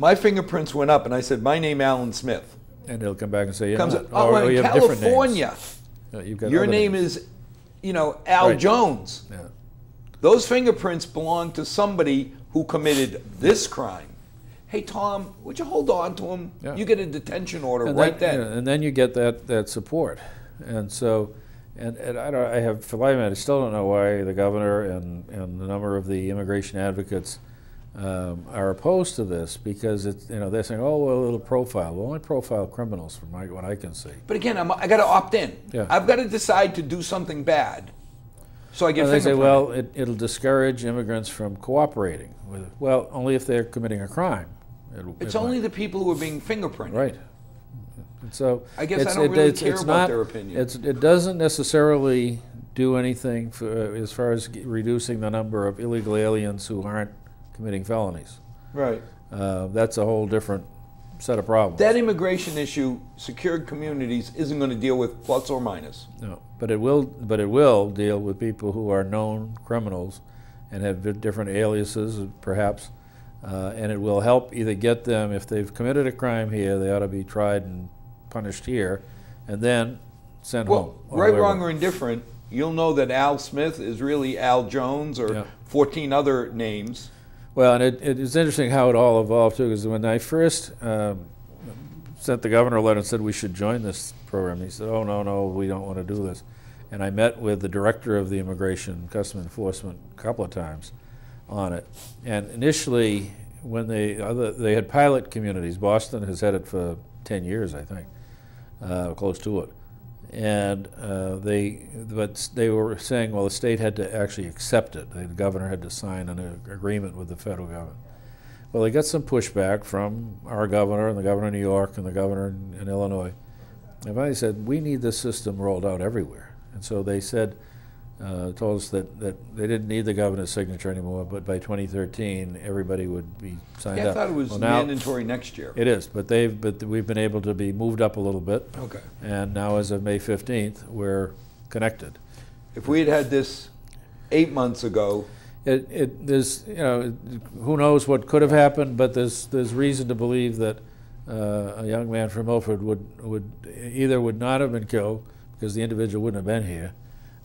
My fingerprints went up, and I said, "My name, Alan Smith." And they'll come back and say, Comes "Yeah, up, oh, or in you have different California, names. You've got your other name names. is, Al Right. Jones." Yeah. Those fingerprints belong to somebody who committed this crime. Hey, Tom, would you hold on to him? Yeah. You get a detention order And right then. and then you get that support, and so, and I have, for life, I still don't know why the governor and a number of the immigration advocates are opposed to this, because it's, they're saying, oh, well, it'll profile. We'll only profile criminals from what I can see. But again, I got to opt in. Yeah. I've got to decide to do something bad, so I get And they say, fingerprinted. well, it'll discourage immigrants from cooperating with it. Well, only if they're committing a crime. It's only the people who are being fingerprinted. Right. And so I guess I don't really care about not, their opinion. It doesn't necessarily do anything as far as reducing the number of illegal aliens who aren't committing felonies. Right. That's a whole different set of problems. That immigration issue, secured communities, isn't going to deal with plus or minus. No, but it will deal with people who are known criminals and have different aliases, perhaps. And it will help either get them, if they've committed a crime here, they ought to be tried and punished here, and then sent home. Right, wrong, or indifferent, you'll know that Al Smith is really Al Jones or 14 other names. Well, and it's interesting how it all evolved, too, because when I first sent the governor a letter and said we should join this program, he said, oh, no, we don't want to do this. And I met with the director of the Immigration and Customs Enforcement a couple of times on it. And initially, when they had pilot communities, Boston has had it for 10 years, I think, close to it. And they were saying, well, the state had to actually accept it. The governor had to sign an agreement with the federal government. Well, they got some pushback from our governor and the governor of New York and the governor in Illinois. And they said, we need this system rolled out everywhere. And so they said, told us that they didn't need the governor's signature anymore, but by 2013, everybody would be signed up. I thought it was mandatory next year. It is, but we've been able to be moved up a little bit. Okay. And now, as of May 15th, we're connected. If we had had this 8 months ago, there's, who knows what could have happened, but there's reason to believe that a young man from Milford would not have been killed because the individual wouldn't have been here,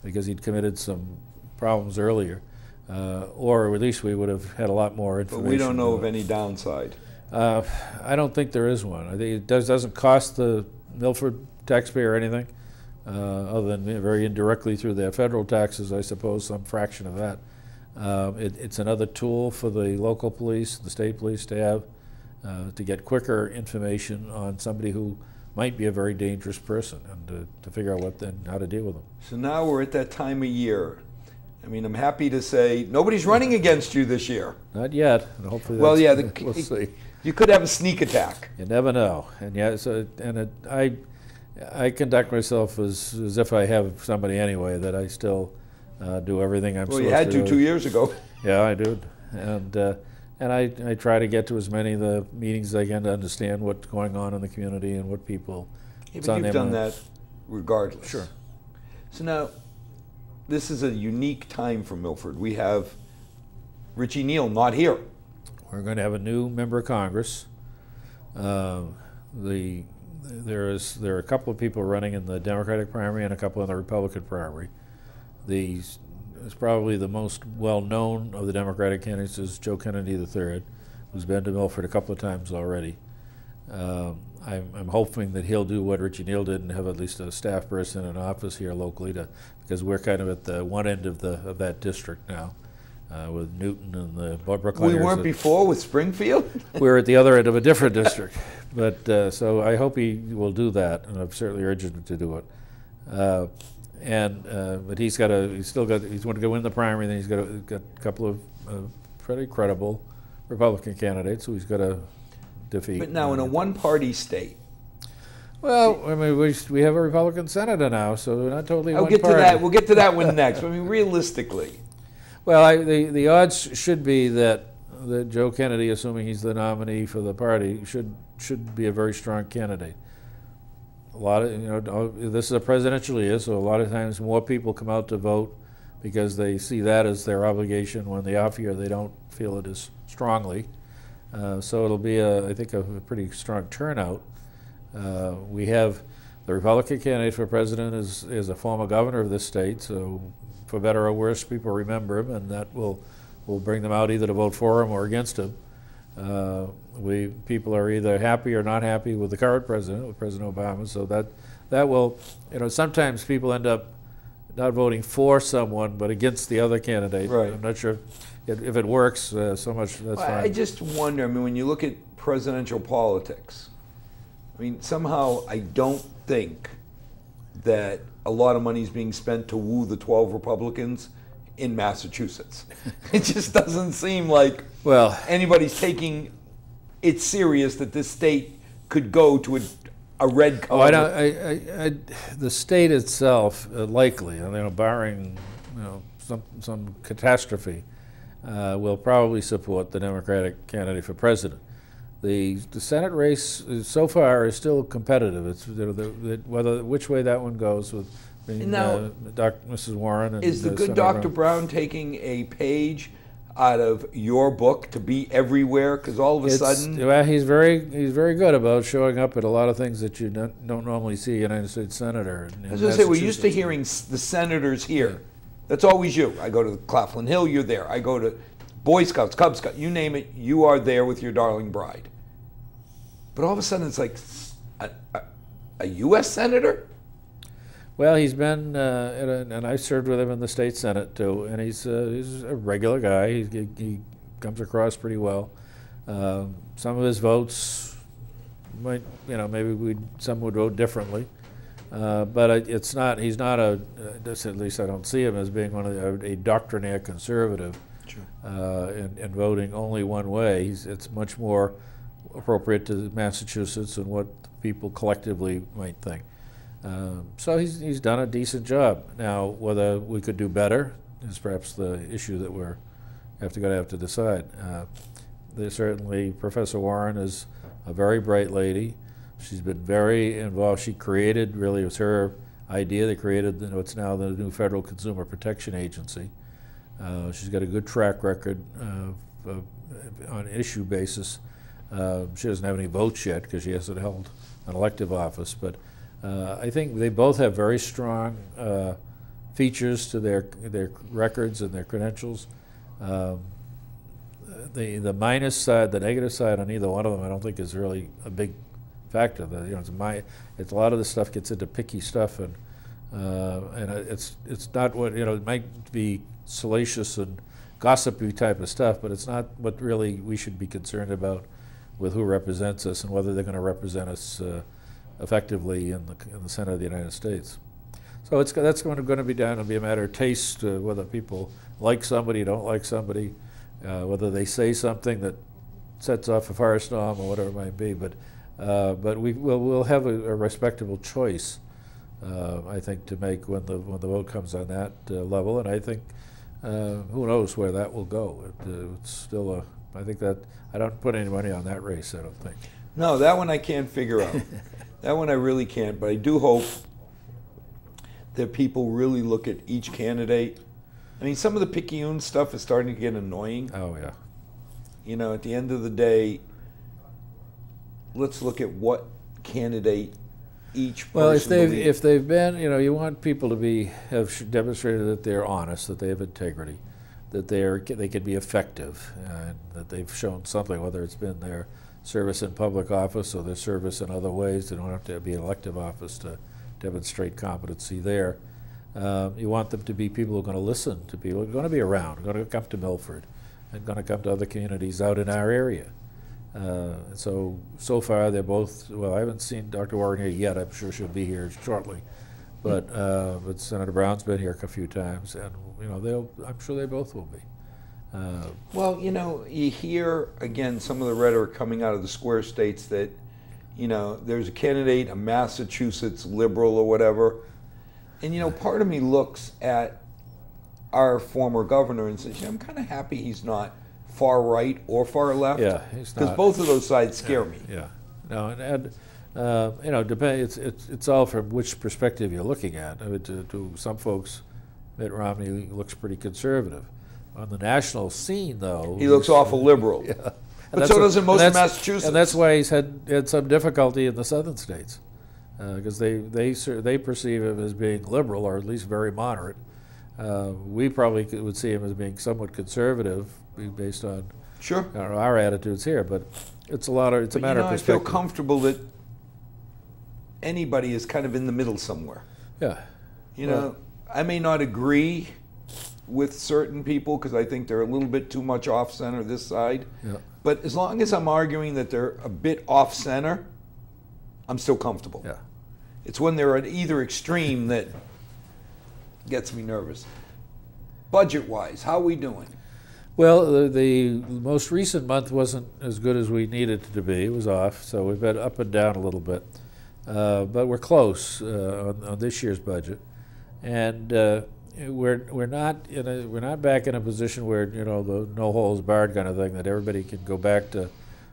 because he'd committed some problems earlier, or at least we would have had a lot more information. But we don't know of any downside. I don't think there is one. I think it doesn't cost the Milford taxpayer anything, other than very indirectly through their federal taxes, I suppose, some fraction of that. It's another tool for the local police, the state police to have, to get quicker information on somebody who might be a very dangerous person, and to figure out how to deal with them. So now we're at that time of year. I mean, I'm happy to say nobody's running against you this year. Not yet, and hopefully well, yeah, we'll see. You could have a sneak attack. You never know, and I conduct myself as if I have somebody anyway, that I still do everything I'm supposed to do. Well, you had to 2 years ago. Yeah, I do, and I try to get to as many of the meetings as I can to understand what's going on in the community and what people. Yeah, but you've done that regardless. Sure. So now, this is a unique time for Milford. We have Richie Neal not here. We're going to have a new member of Congress. There are a couple of people running in the Democratic primary and a couple in the Republican primary. Is probably the most well-known of the Democratic candidates is Joe Kennedy III, who's been to Milford a couple of times already. I'm hoping that he'll do what Richie Neal did and have at least a staff person in office here locally, because we're kind of at the one end of that district now, with Newton and the Brookliners. We weren't before with Springfield? We're at the other end of a different district. But so I hope he will do that, and I've certainly urged him to do it. But he's still got he's going to go in the primary, then he's got a couple of pretty credible Republican candidates who he's got to defeat. But now in a one-party state. Well, I mean, we have a Republican senator now, so we're not totally one party. We'll get to that one next. I mean, realistically. Well, the odds should be that Joe Kennedy, assuming he's the nominee for the party, should be a very strong candidate. A lot of, this is a presidential year, so a lot of times more people come out to vote because they see that as their obligation, when the off year they don't feel it as strongly. So it'll be, I think, a pretty strong turnout. We have the Republican candidate for president is a former governor of this state, so for better or worse, people remember him, and that will bring them out either to vote for him or against him. People are either happy or not happy with the current president, with President Obama, so that will, sometimes people end up not voting for someone but against the other candidate. Right. I'm not sure if it works so much, that's fine. I just wonder, I mean, when you look at presidential politics, I mean, somehow I don't think that a lot of money is being spent to woo the 12 Republicans in Massachusetts. It just doesn't seem like anybody's taking it serious that this state could go to a red color. The state itself, likely, barring some catastrophe, will probably support the Democratic candidate for president. The Senate race so far is still competitive. It's which way that one goes with Mrs. Warren and is the good Dr. Brown taking a page out of your book to be everywhere? Because all of a sudden, he's very good about showing up at a lot of things that you don't normally see a United States senator. I was going to say, we're used to hearing the senators here. Yeah. That's always you. I go to Claflin Hill, you're there. I go to Boy Scouts, Cub Scouts, you name it, you are there with your darling bride. But all of a sudden, it's like a U.S. senator? Well, he's been, and I served with him in the state Senate too, and he's a regular guy. He comes across pretty well. Some of his votes might, maybe some would vote differently, but it's not. He's not at least I don't see him as being a doctrinaire conservative. Sure. In voting only one way. It's much more appropriate to Massachusetts and what people collectively might think. So he's done a decent job. Now, whether we could do better is perhaps the issue that we're have to decide. There's certainly Professor Warren is a very bright lady. She's been very involved. She created, really, it was her idea. They created what's now the new Federal Consumer Protection Agency. She's got a good track record on issue basis. She doesn't have any votes yet because she hasn't held an elective office, but I think they both have very strong features to their records and their credentials. The minus side, the negative side on either one of them, I don't think is really a big factor. It's a lot of the stuff gets into picky stuff, and it's not what it might be salacious and gossipy type of stuff, but it's not what really we should be concerned about with who represents us and whether they're going to represent us effectively in the Senate of the United States. So that's going to be down. It'll be a matter of taste, whether people like somebody, don't like somebody, whether they say something that sets off a firestorm or whatever it might be. But we'll have a respectable choice, I think, to make when the vote comes on that level. And I think who knows where that will go. It's still I think that I don't put any money on that race. I don't think. No, that one I can't figure out. That one I really can't. But I do hope that people really look at each candidate. I mean, some of the picayune stuff is starting to get annoying. Oh yeah. At the end of the day, let's look at what candidate each person if they've been, you want people to have demonstrated that they're honest, that they have integrity, that they can be effective, and that they've shown something, whether it's been their service in public office or their service in other ways. They don't have to be an elective office to demonstrate competency there. You want them to be people who are going to listen to people, who are going to be around, going to come to Milford, and going to come to other communities out in our area. So far they're both, well, I haven't seen Dr. Warren here yet. I'm sure she'll be here shortly. But Senator Brown's been here a few times, and I'm sure they both will be. Well, you hear, again, some of the rhetoric coming out of the square states that, there's a candidate, a Massachusetts liberal or whatever, and, part of me looks at our former governor and says, I'm kind of happy he's not far right or far left. Yeah, he's not. Because both of those sides scare me. Yeah. No, it's all from which perspective you're looking at. I mean, to some folks, Mitt Romney looks pretty conservative. On the national scene, though, he looks awful liberal. Yeah. But so doesn't most of Massachusetts. And that's why he's had some difficulty in the southern states, because they perceive him as being liberal, or at least very moderate. We probably would see him as being somewhat conservative, based on sure our attitudes here. But it's a matter of perspective. I feel comfortable that anybody is kind of in the middle somewhere. Yeah. You know, I may not agree with certain people because I think they're a little bit too much off center this side. Yeah. But as long as I'm arguing that they're a bit off center, I'm still comfortable. Yeah. It's when they're at either extreme that gets me nervous. Budget-wise, how are we doing? Well, the most recent month wasn't as good as we needed it to be. It was off, so we've been up and down a little bit. But we're close on this year's budget, and we're not back in a position where, you know, the no holds barred kind of thing, that everybody can go back to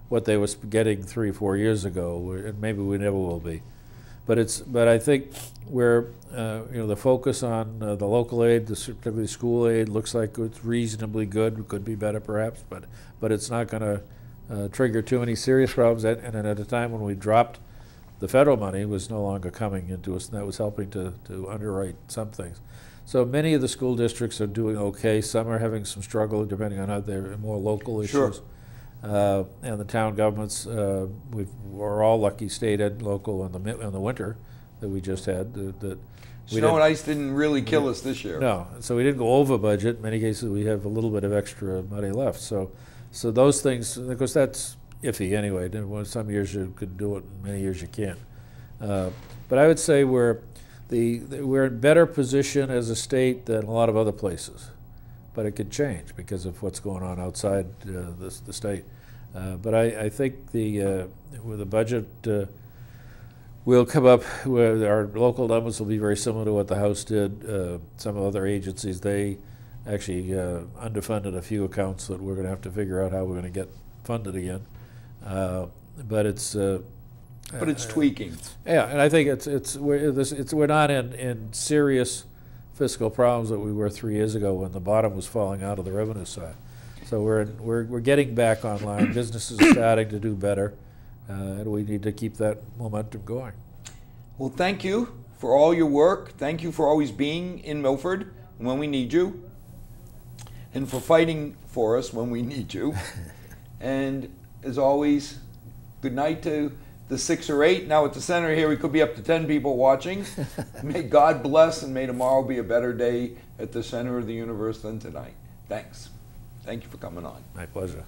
what they was getting 3 or 4 years ago, and maybe we never will be. But I think we're you know, the focus on the local aid, particularly school aid, looks like it's reasonably good. It could be better perhaps, but it's not going to trigger too many serious problems. And at a time when we dropped the federal money, was no longer coming into us, and that was helping to underwrite some things. So many of the school districts are doing okay. Some are having some struggle, depending on how they're more local issues. Sure. And the town governments, we're all lucky, state and local, in the winter that we just had. Snow and ice didn't really kill us this year. No, so we didn't go over budget. In many cases, we have a little bit of extra money left. So those things, of course, that's iffy anyway. Some years you could do it, many years you can't. But I would say we're in better position as a state than a lot of other places. But it could change because of what's going on outside the state. But I think with the budget will come up, where our local numbers will be very similar to what the House did. Some other agencies, they actually underfunded a few accounts that we're going to have to figure out how we're going to get funded again. But it's tweaking. Yeah, and I think we're not in serious fiscal problems that we were 3 years ago when the bottom was falling out of the revenue side. So we're getting back online. Businesses are starting to do better, and we need to keep that momentum going. Well, thank you for all your work. Thank you for always being in Milford when we need you, and for fighting for us when we need you. And as always, good night to the 6 or 8. Now at the center here, we could be up to 10 people watching. May God bless, and may tomorrow be a better day at the center of the universe than tonight. Thanks. Thank you for coming on. My pleasure.